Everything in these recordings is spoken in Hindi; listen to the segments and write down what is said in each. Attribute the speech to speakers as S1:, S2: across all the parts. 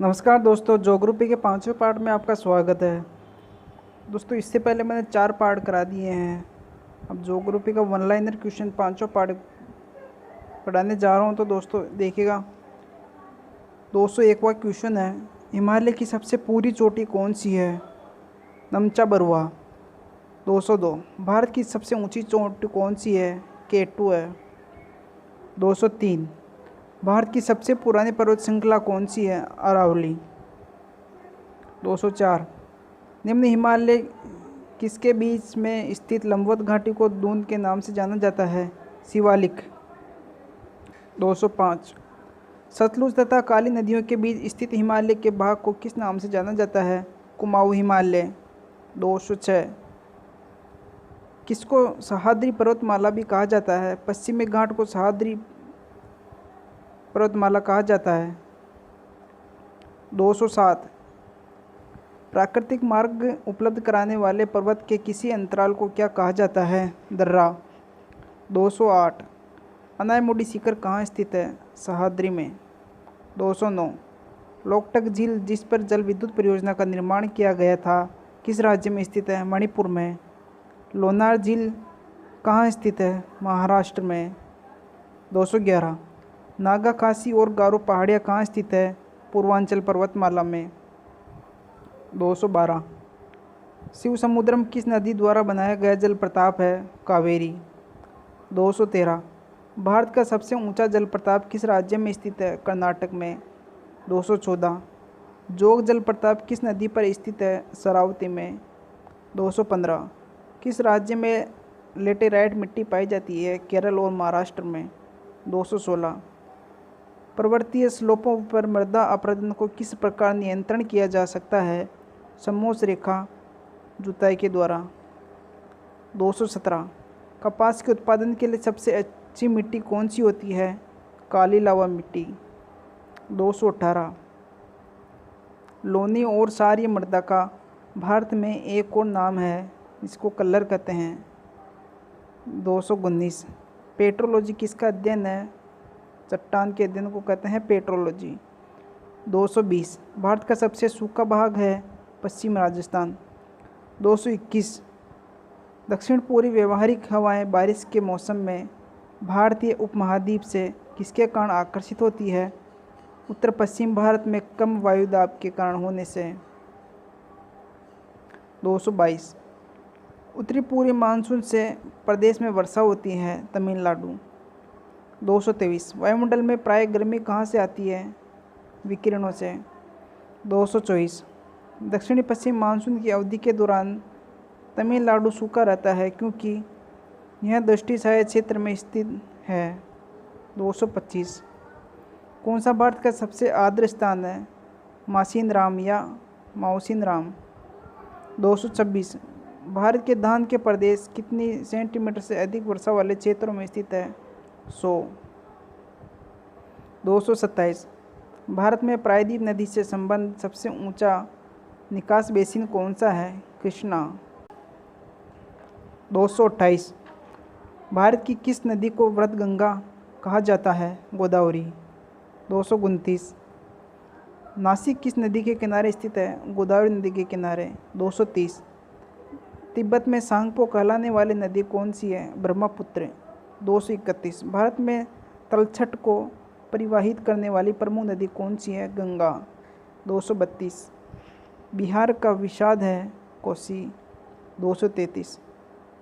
S1: नमस्कार दोस्तों, ज्योग्राफी के पांचवें पार्ट में आपका स्वागत है। दोस्तों, इससे पहले मैंने 4 पार्ट करा दिए हैं। अब ज्योग्राफी का वन लाइनर क्वेश्चन 5वां पार्ट पढ़ाने जा रहा हूं। तो दोस्तों देखिएगा, 201वां क्वेश्चन है, हिमालय की सबसे पूरी चोटी कौन सी है? नमचा बरुआ। 202, भारत की सबसे ऊंची चोटी कौन सी है? K2 है। 203, भारत की सबसे पुरानी पर्वत श्रृंखला कौन सी है? अरावली। 204, निम्न हिमालय किसके बीच में स्थित लंबवत घाटी को दून के नाम से जाना जाता है? शिवालिक। 205, सतलुज तथा काली नदियों के बीच स्थित हिमालय के भाग को किस नाम से जाना जाता है? कुमाऊं हिमालय। 206, किसको सह्याद्री पर्वतमाला भी कहा जाता है? पश्चिमी घाट को सह्याद्री पर्वतमाला कहा जाता है। 207, प्राकृतिक मार्ग उपलब्ध कराने वाले पर्वत के किसी अंतराल को क्या कहा जाता है? दर्रा। 208, अनायमुडी शिखर कहाँ स्थित है? सह्याद्री में। 209, लोकटक झील जिस पर जल विद्युत परियोजना का निर्माण किया गया था किस राज्य में स्थित है? मणिपुर में। लोनार झील कहाँ स्थित है? महाराष्ट्र में। 211, नागा खासी और गारो पहाड़ियाँ कहाँ स्थित है? पूर्वांचल पर्वतमाला में। 212, शिव समुद्रम किस नदी द्वारा बनाया गया जल प्रताप है? कावेरी। 213, भारत का सबसे ऊंचा जल प्रताप किस राज्य में स्थित है? कर्नाटक में। 214, जोग जल प्रताप किस नदी पर स्थित है? शरावती में। 215, किस राज्य में लेटेराइट मिट्टी पाई जाती है? केरल और महाराष्ट्र में। 216, पर्वतीय स्लोपों पर मृदा अपरदन को किस प्रकार नियंत्रण किया जा सकता है? समोच्च रेखा जुताई के द्वारा। 217, कपास के उत्पादन के लिए सबसे अच्छी मिट्टी कौन सी होती है? काली लावा मिट्टी। 218, लोनी और क्षारीय मृदा का भारत में एक और नाम है, इसको कल्लर कहते हैं। 219, पेट्रोलॉजी किसका अध्ययन है? चट्टान के अध्ययन को कहते हैं पेट्रोलॉजी। 220, भारत का सबसे सूखा भाग है? पश्चिम राजस्थान। 221, दक्षिण पूर्वी व्यवहारिक हवाएं बारिश के मौसम में भारतीय उपमहाद्वीप से किसके कारण आकर्षित होती है? उत्तर पश्चिम भारत में कम वायुदाब के कारण होने से। 222, उत्तरी पूर्वी मानसून से प्रदेश में वर्षा होती है? तमिलनाडु। 223, वायुमंडल में प्राय गर्मी कहाँ से आती है? विकिरणों से। 224, दक्षिणी पश्चिम मानसून की अवधि के दौरान तमिलनाडु सूखा रहता है क्योंकि यह दृष्टि सहायक क्षेत्र में स्थित है। 225, कौन सा भारत का सबसे आर्द्र स्थान है? मासिनराम या माउसिनराम। 226, भारत के धान के प्रदेश कितनी सेंटीमीटर से अधिक वर्षा वाले क्षेत्रों में स्थित है? 100। 227, भारत में प्रायद्वीप नदी से संबंध सबसे ऊंचा निकास बेसिन कौन सा है? कृष्णा। 228, भारत की किस नदी को वृद्धगंगा कहा जाता है? गोदावरी। 229, नासिक किस नदी के किनारे स्थित है? गोदावरी नदी के किनारे। 230, तिब्बत में सांगपो कहलाने वाली नदी कौन सी है? ब्रह्मपुत्र। 231, भारत में तलछट को परिवाहित करने वाली प्रमुख नदी कौन सी है? गंगा। 232, बिहार का विषाद है? कोसी। 233,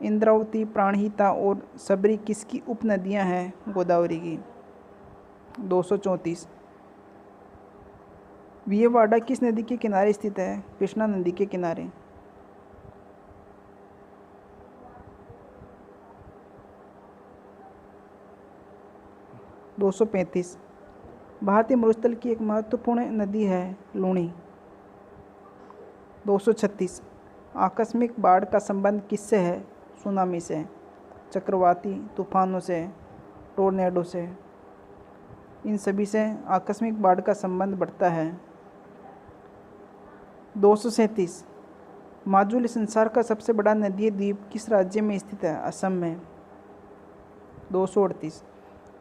S1: इंद्रावती, प्राणहिता और सबरी किसकी उपनदियां हैं? गोदावरी की। 234, विजयवाड़ा किस नदी के किनारे स्थित है? कृष्णा नदी के किनारे। 235, भारतीय मरुस्थल की एक महत्वपूर्ण नदी है? लूणी। 236, आकस्मिक बाढ़ का संबंध किससे है? सुनामी से, चक्रवाती तूफानों से, टोर्नेडो से, इन सभी से आकस्मिक बाढ़ का संबंध बढ़ता है। 237, माजुली संसार का सबसे बड़ा नदीय द्वीप किस राज्य में स्थित है? असम में। 238,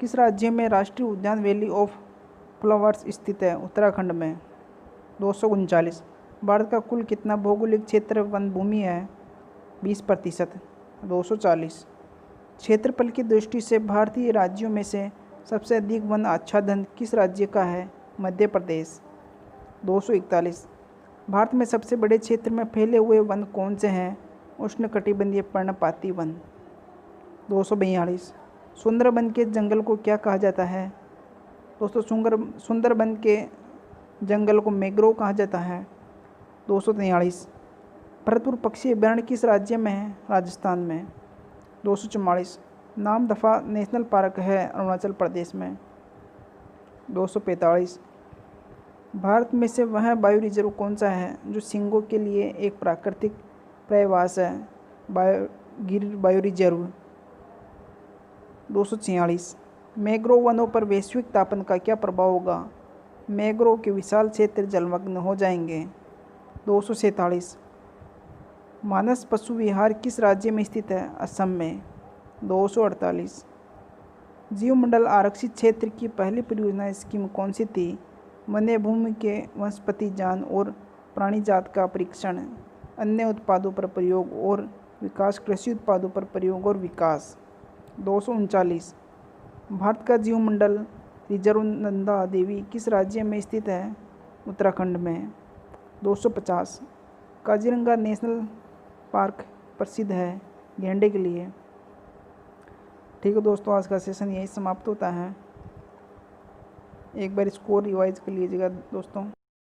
S1: किस राज्य में राष्ट्रीय उद्यान वैली ऑफ फ्लावर्स स्थित है? उत्तराखंड में। 239। भारत का कुल कितना भौगोलिक क्षेत्र वन भूमि है? 20%। 240। क्षेत्रफल की दृष्टि से भारतीय राज्यों में से सबसे अधिक वन आच्छादन किस राज्य का है? मध्य प्रदेश। 241। भारत में सबसे बड़े क्षेत्र में फैले हुए वन कौन से हैं? उष्णकटिबंधीय पर्णपाती वन। 242। सुंदरबन के जंगल को क्या कहा जाता है? दोस्तों सुंदरबन के जंगल को मैंग्रोव कहा जाता है। 243। भरतपुर पक्षी अभयारण्य किस राज्य में है? राजस्थान में। 244। नामदफा नेशनल पार्क है अरुणाचल प्रदेश में। 245। भारत में से वह बायो रिजर्व कौन सा है जो सींगों के लिए एक प्राकृतिक पर्यायवास है? गिर बायो रिजर्व। 246। मैंग्रोव वनों पर वैश्विक तापन का क्या प्रभाव होगा? मैंग्रोव के विशाल क्षेत्र जलमग्न हो जाएंगे। 247। मानस पशु विहार किस राज्य में स्थित है? असम में। 248। जीवमंडल आरक्षित क्षेत्र की पहली परियोजना स्कीम कौन सी थी? वन्य भूमि के वनस्पति जान और प्राणी जात का परीक्षण, अन्य उत्पादों पर प्रयोग और विकास, कृषि उत्पादों पर प्रयोग और विकास। 239। भारत का जीवमंडल रिजर्व नंदा देवी किस राज्य में स्थित है? उत्तराखंड में। 250। काजीरंगा नेशनल पार्क प्रसिद्ध है गैंडे के लिए। ठीक है दोस्तों, आज का सेशन यही समाप्त होता है। एक बार स्कोर रिवाइज कर लीजिएगा दोस्तों।